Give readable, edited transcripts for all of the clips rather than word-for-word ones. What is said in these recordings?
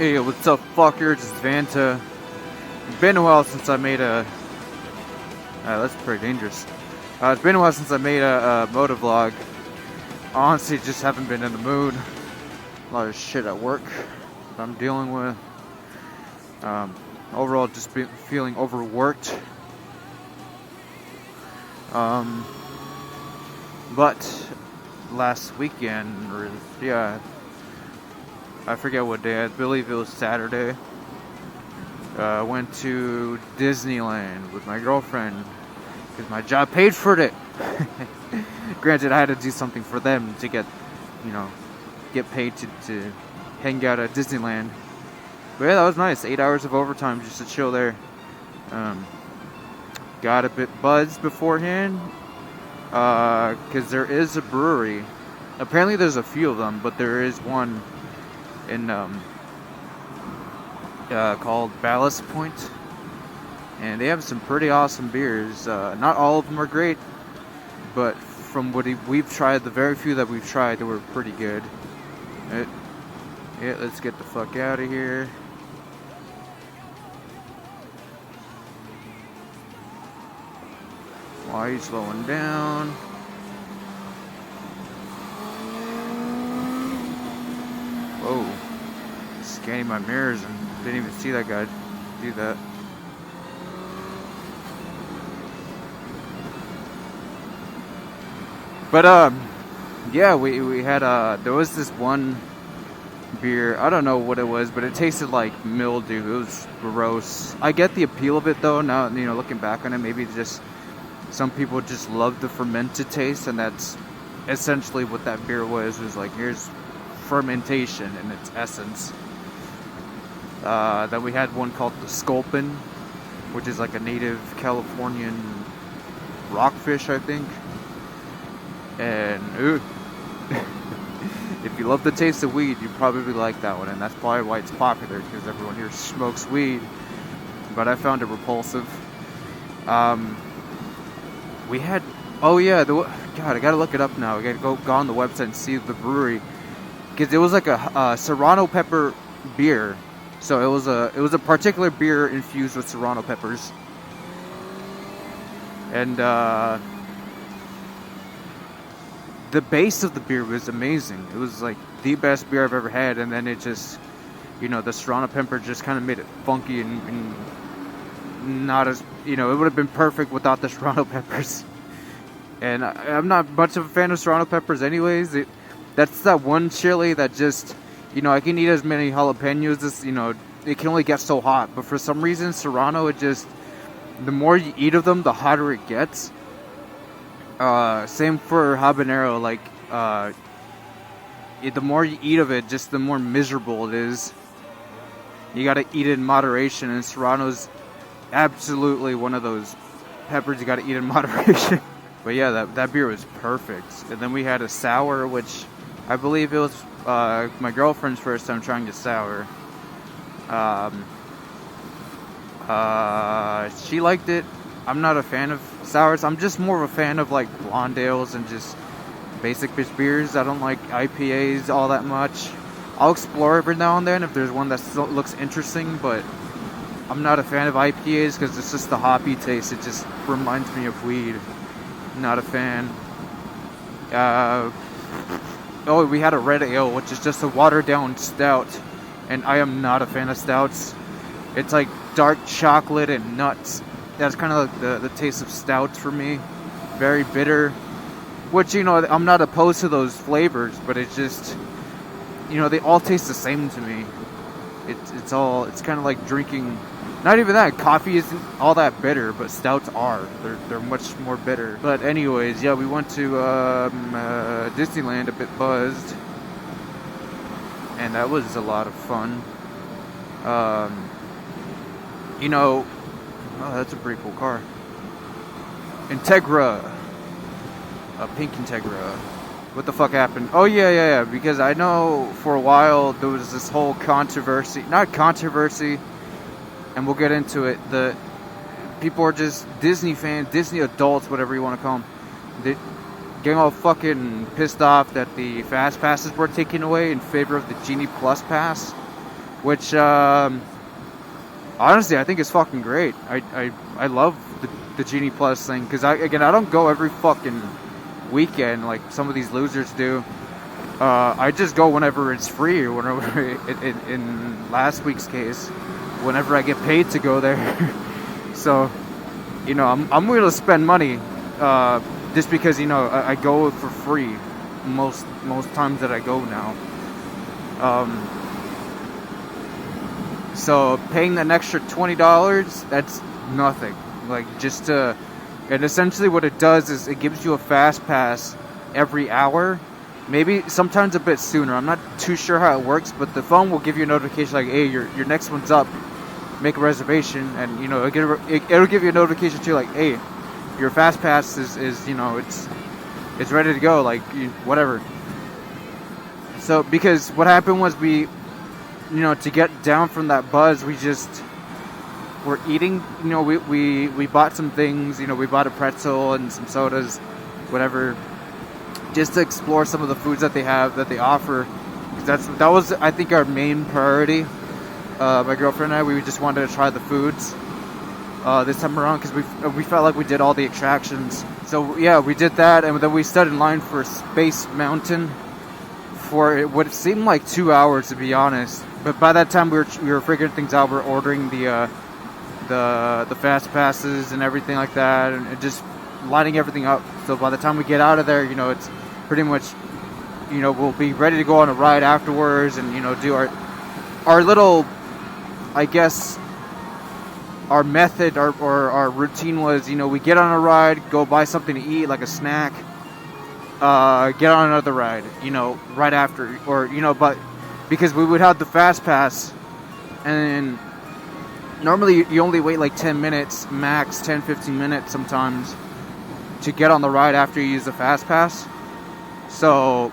Hey, what's up, fuckers? It's Vanta. It's been a while since I made a... that's pretty dangerous. It's been a while since I made a motovlog. Honestly, just haven't been in the mood. A lot of shit at work that I'm dealing with. Overall, just feeling overworked. But last weekend, or yeah, I forget what day. I believe it was Saturday. Went to Disneyland with my girlfriend because my job paid for it. Granted, I had to do something for them to get paid to hang out at Disneyland. But yeah, that was nice. 8 hours of overtime just to chill there. Got a bit buzzed beforehand because there is a brewery. Apparently, there's a few of them, but there is one in called Ballast Point, and they have some pretty awesome beers. Not all of them are great, but from what we've tried, the very few that we've tried, they were pretty good. Yeah, let's get the fuck out of here. Why are you slowing down? Whoa. Scanning my mirrors and didn't even see that guy do that. But yeah, we had there was this one beer, I don't know what it was, but it tasted like mildew. It was gross. I get the appeal of it though. Now, looking back on it, maybe just some people just love the fermented taste, and that's essentially what that beer was. It was like, here's fermentation in its essence. Then we had one called the Sculpin, which is like a native Californian rockfish, I think. And if you love the taste of weed, you probably like that one, and that's probably why it's popular, because everyone here smokes weed. But I found it repulsive. We had, God, I gotta look it up now. I gotta go on the website and see the brewery, because it was like a serrano pepper beer. So it was a particular beer infused with serrano peppers, and the base of the beer was amazing. It was like the best beer I've ever had, and then it just, the serrano pepper just kind of made it funky and not as, it would have been perfect without the serrano peppers. And I'm not much of a fan of serrano peppers anyways. That's that one chili that just, I can eat as many jalapenos as, it can only get so hot. But for some reason, serrano, it just, the more you eat of them, the hotter it gets. Same for habanero, like, the more you eat of it, just the more miserable it is. You gotta eat it in moderation, and serrano's absolutely one of those peppers you gotta eat in moderation. But yeah, that beer was perfect. And then we had a sour, which I believe it was my girlfriend's first time trying a sour. She liked it. I'm not a fan of sours. I'm just more of a fan of like blonde ales and just basic bitch beers. I don't like IPAs all that much. I'll explore every now and then if there's one that looks interesting, but I'm not a fan of IPAs because it's just the hoppy taste. It just reminds me of weed. Not a fan. We had a red ale, which is just a watered down stout, and I am not a fan of stouts. It's like dark chocolate and nuts. That's kind of like the taste of stouts for me. Very bitter, which, I'm not opposed to those flavors, but it's just, they all taste the same to me. It's kind of like drinking, not even that, coffee isn't all that bitter, but stouts are. They're much more bitter. But anyways, yeah, we went to Disneyland a bit buzzed, and that was a lot of fun. Oh, that's a pretty cool car. Integra. A pink Integra. What the fuck happened? Oh, yeah. Because I know for a while there was this whole controversy. Not controversy, and we'll get into it. The people are just Disney fans, Disney adults, whatever you want to call them. They getting all fucking pissed off that the Fast Passes were taken away in favor of the Genie Plus Pass. which honestly I think is fucking great. I love the Genie Plus thing, because I don't go every fucking weekend like some of these losers do. I just go whenever it's free, or whenever in last week's case, whenever I get paid to go there. So, you know, I'm willing to spend money, just because, you know, I go for free most times that I go now. So paying an extra $20, that's nothing. Like, just to, and essentially what it does is it gives you a fast pass every hour. Maybe sometimes a bit sooner. I'm not too sure how it works, but the phone will give you a notification like, hey, your next one's up. Make a reservation, and, you know, it'll give you a notification too, like, hey, your fast pass is you know, it's ready to go, like, whatever. So, because what happened was we, you know, to get down from that buzz, we just were eating, you know, we bought some things, you know, we bought a pretzel and some sodas, whatever, just to explore some of the foods that they have, that they offer. That was, I think, our main priority. My girlfriend and I, we just wanted to try the foods this time around, because we felt like we did all the attractions. So yeah, we did that, and then we stood in line for Space Mountain for what seemed like 2 hours, to be honest. But by that time, we were figuring things out. We're ordering the fast passes and everything like that, and just lining everything up. So by the time we get out of there, you know, it's pretty much, you know, we'll be ready to go on a ride afterwards, and, you know, do our little, I guess, our method, or our routine was, you know, we get on a ride, go buy something to eat, like a snack, get on another ride, you know, right after, or, you know, but because we would have the fast pass, and normally you only wait like 10 minutes max, 10-15 minutes sometimes, to get on the ride after you use the fast pass. So,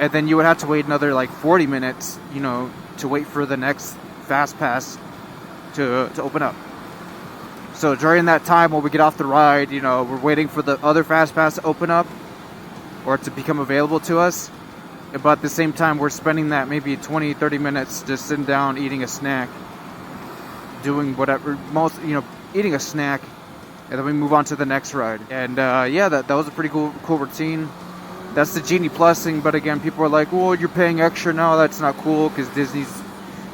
and then you would have to wait another like 40 minutes, you know, to wait for the next fast pass to open up. So during that time, when we get off the ride, you know, we're waiting for the other fast pass to open up, or to become available to us. But at the same time, we're spending that maybe 20-30 minutes just sitting down, eating a snack, doing whatever, you know, eating a snack, and then we move on to the next ride. And yeah, that was a pretty cool routine. That's the Genie Plus thing. But again, people are like, well, you're paying extra. No, that's not cool, because Disney's,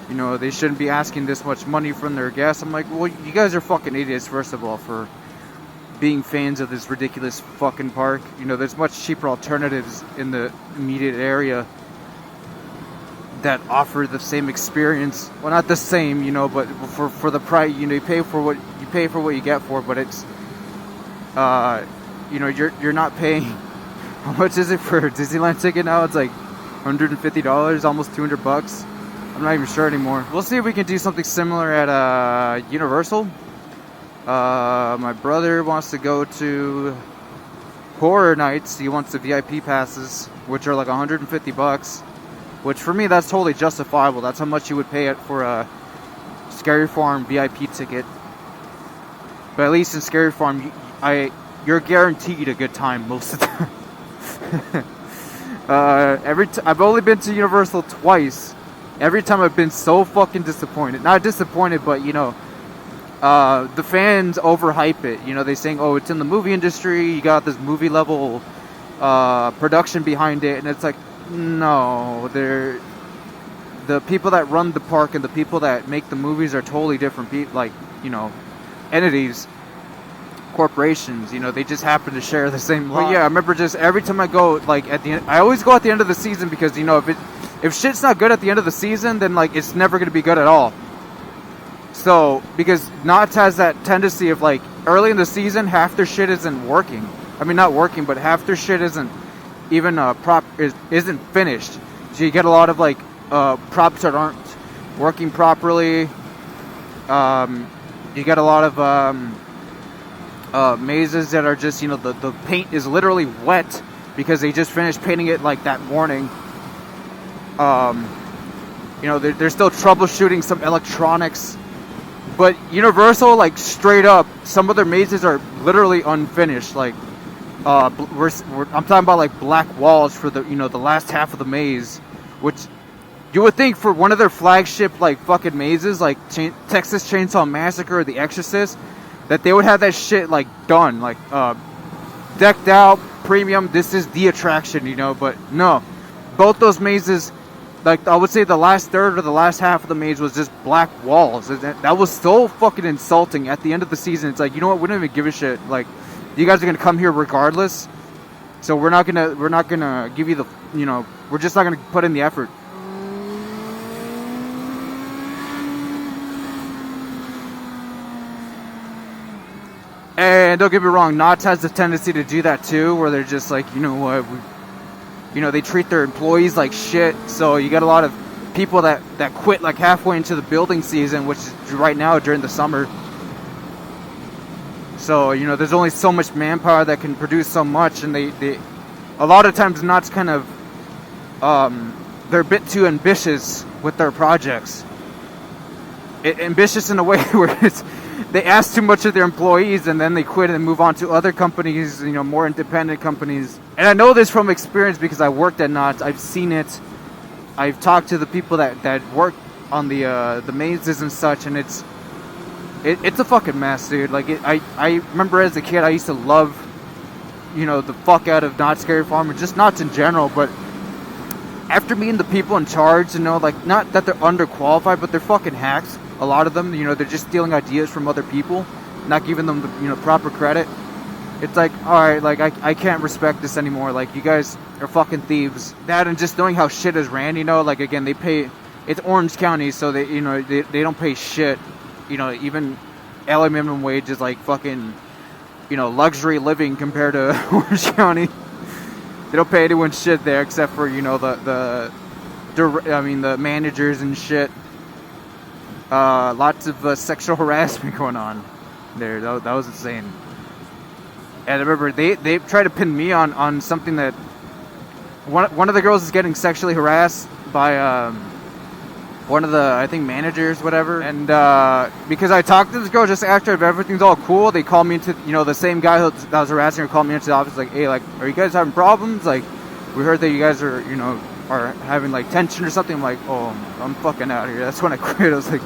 you know, they shouldn't be asking this much money from their guests. I'm like, well, you guys are fucking idiots, first of all, for being fans of this ridiculous fucking park. You know, there's much cheaper alternatives in the immediate area that offer the same experience. Well, not the same, you know, but for the price, you know, you pay for what you get for. But it's, you know, you're not paying. How much is it for a Disneyland ticket now? It's like $150, almost $200. I'm not even sure anymore. We'll see if we can do something similar at Universal. My brother wants to go to Horror Nights. He wants the VIP passes, which are like $150. Which for me, that's totally justifiable. That's how much you would pay it for a Scary Farm VIP ticket. But at least in Scary Farm, you're guaranteed a good time most of the time. I've only been to Universal twice. Every time I've been so fucking disappointed. Not disappointed, but, you know, the fans overhype it. You know, they saying, oh, it's in the movie industry, you got this movie level production behind it, and it's like, no, the people that run the park and the people that make the movies are totally different people, like, you know, entities, corporations, you know, they just happen to share the same lot. But yeah, I remember just every time I go, like, at the end, I always go at the end of the season, because, you know, if shit's not good at the end of the season, then, like, it's never going to be good at all. So, because Knott's has that tendency of, like, early in the season, half their shit isn't working. I mean, not working, but half their shit isn't even isn't finished. So you get a lot of, like, props that aren't working properly. You get a lot of mazes that are just, you know, the paint is literally wet because they just finished painting it like that morning. You know, they're still troubleshooting some electronics. But Universal, like, straight up, some of their mazes are literally unfinished. Like, I'm talking about, like, black walls for the, you know, the last half of the maze, which You would think for one of their flagship like fucking mazes, like Texas Chainsaw Massacre or The Exorcist, that they would have that shit like done, like decked out, premium. This is the attraction, you know. But no, both those mazes, like I would say the last third or the last half of the maze was just black walls. That was so fucking insulting. At the end of the season, it's like, you know what? We don't even give a shit. Like, you guys are gonna come here regardless. So we're not gonna give you the, you know, we're just not gonna put in the effort. And don't get me wrong, Knott's has a tendency to do that too, where they're just like, you know what, you know, they treat their employees like shit. So you got a lot of people that quit like halfway into the building season, which is right now during the summer. So, you know, there's only so much manpower that can produce so much, and they a lot of times Knott's kind of they're a bit too ambitious with their projects. Ambitious in a way where they ask too much of their employees, and then they quit and move on to other companies, you know, more independent companies. And I know this from experience because I worked at Knott's. I've seen it. I've talked to the people that work on the mazes and such, and it's a fucking mess, dude. Like, I remember as a kid, I used to love, you know, the fuck out of Knott's Scary Farm, and just Knott's in general. But after meeting the people in charge, you know, like, not that they're underqualified, but they're fucking hacks. A lot of them, you know, they're just stealing ideas from other people, not giving them the, you know, proper credit. It's like, alright, like, I can't respect this anymore. Like, you guys are fucking thieves. That, and just knowing how shit is ran, you know, like, again, they pay, it's Orange County, so they, you know, they don't pay shit. You know, even LA minimum wage is like fucking, you know, luxury living compared to Orange County. They don't pay anyone shit there except for, you know, the managers and shit. Lots of sexual harassment going on there. That was insane. And I remember they tried to pin me on something that one of the girls is getting sexually harassed by one of the, I think, managers, whatever. And because I talked to this girl just after, if everything's all cool, they called me into, you know, the same guy that was harassing her called me into the office like, hey, like, are you guys having problems? Like, we heard that you guys are, you know, are having like tension or something. I'm like, oh, I'm fucking out of here. That's when I quit. I was like,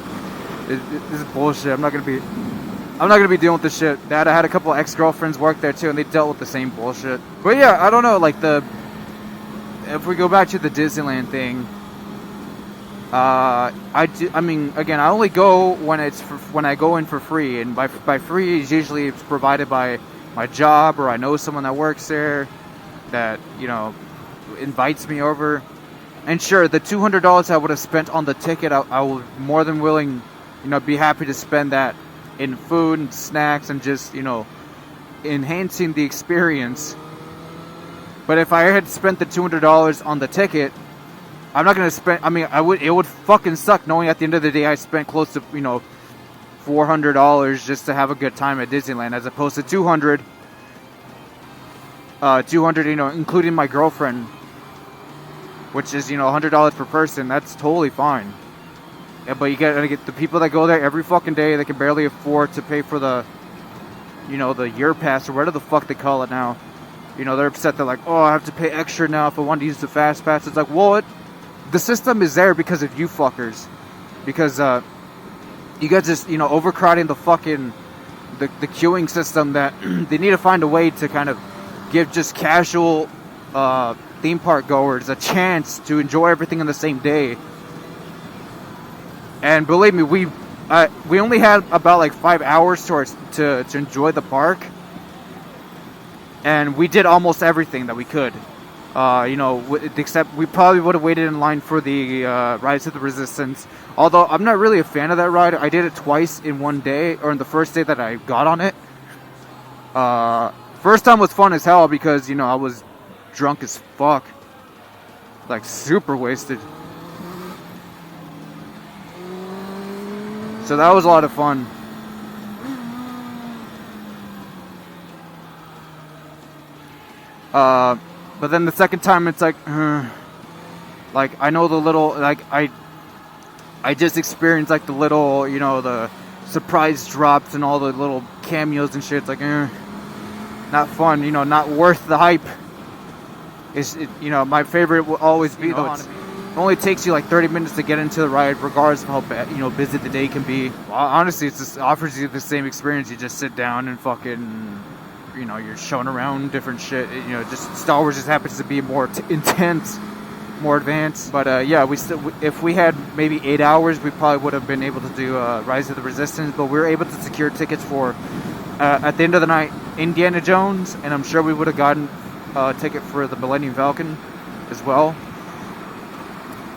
this is bullshit. I'm not gonna be dealing with this shit. Dad, I had a couple of ex-girlfriends work there too, and they dealt with the same bullshit. But yeah, I don't know, like, if we go back to the Disneyland thing, I mean, again, I only go when I go in for free, and by free is usually it's provided by my job, or I know someone that works there that, you know, invites me over. And sure, the $200 I would have spent on the ticket, I would more than willing, you know, be happy to spend that in food and snacks and just, you know, enhancing the experience. But if I had spent the $200 on the ticket, I'm not gonna spend. I mean, it would fucking suck knowing at the end of the day I spent close to, you know, $400 just to have a good time at Disneyland, as opposed to 200, you know, including my girlfriend, which is, you know, $100 per person. That's totally fine. Yeah, but you gotta get the people that go there every fucking day. They can barely afford to pay for the, you know, the year pass or whatever the fuck they call it now. You know, they're upset. They're like, oh, I have to pay extra now if I want to use the fast pass. It's like, well, the system is there because of you fuckers. Because you guys just, you know, overcrowding the fucking the queuing system, that they need to find a way to kind of give just casual theme park goers a chance to enjoy everything in the same day. And believe me, we only had about like 5 hours to enjoy the park, and we did almost everything that we could. You know, except we probably would have waited in line for the Rise of the Resistance. Although I'm not really a fan of that ride. I did it twice in one day, or in the first day that I got on it. First time was fun as hell because, you know, I was drunk as fuck, like super wasted. So that was a lot of fun. But then the second time it's like I know the little, like, I just experienced like the little, you know, the surprise drops and all the little cameos and shit. It's like, not fun, you know, not worth the hype. You know, my favorite will always be, though, it's only takes you like 30 minutes to get into the ride, regardless of how bad, busy the day can be. Well, honestly, it just offers you the same experience. You just sit down and fucking, you're shown around different shit. Just Star Wars just happens to be more intense, more advanced. But yeah, if we had maybe 8 hours, we probably would have been able to do Rise of the Resistance. But we were able to secure tickets for, at the end of the night, Indiana Jones, and I'm sure we would have gotten a ticket for the Millennium Falcon as well.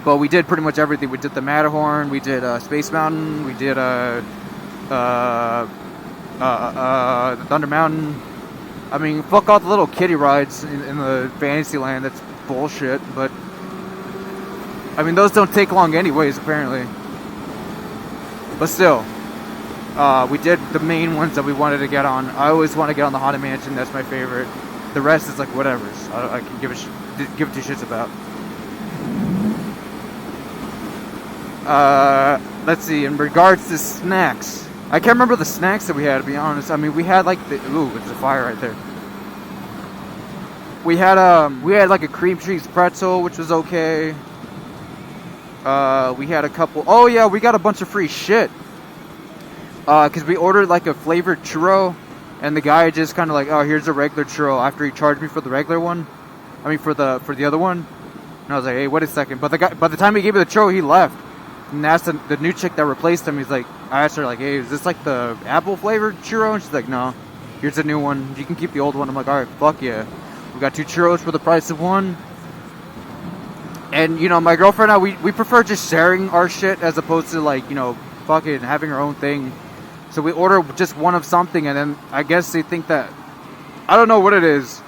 But we did pretty much everything. We did the Matterhorn, we did Space Mountain, we did the Thunder Mountain. I mean, fuck all the little kiddie rides in the Fantasyland. That's bullshit. But I mean, those don't take long anyways, apparently. But still, we did the main ones that we wanted to get on. I always want to get on the Haunted Mansion. That's my favorite. The rest is like whatever. I can give two shits about. Let's see, in regards to snacks, I can't remember the snacks that we had, to be honest. I mean, we had like ooh, it's a fire right there. We had like a cream cheese pretzel, which was okay. We had a couple, oh yeah, we got a bunch of free shit. Cause we ordered like a flavored churro, and the guy just kind of like, oh, here's a regular churro, after he charged me for the regular one. I mean, for the other one. And I was like, hey, wait a second. But the guy, by the time he gave me the churro, he left. And asked the new chick that replaced him. He's like, I asked her like, hey, is this like the apple flavored churro? And she's like, no, here's a new one. You can keep the old one. I'm like, all right, fuck yeah. We got 2 churros for the price of one. And my girlfriend and I, we prefer just sharing our shit as opposed to like fucking having our own thing. So we order just one of something, and then I guess they think that, I don't know what it is.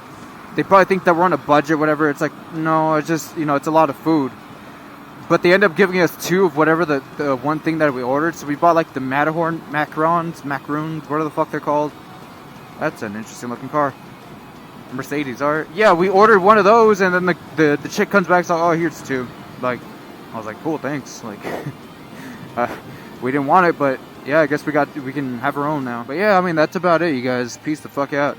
They probably think that we're on a budget, whatever. It's like, no, it's just it's a lot of food. But they end up giving us 2 of whatever the one thing that we ordered. So we bought like the Matterhorn macaroons, whatever the fuck they're called. That's an interesting looking car. Mercedes, alright. Yeah, we ordered one of those, and then the chick comes back and like, oh, here's 2. Like, I was like, cool, thanks. Like, we didn't want it, but yeah, I guess we can have our own now. But yeah, I mean, that's about it, you guys. Peace the fuck out.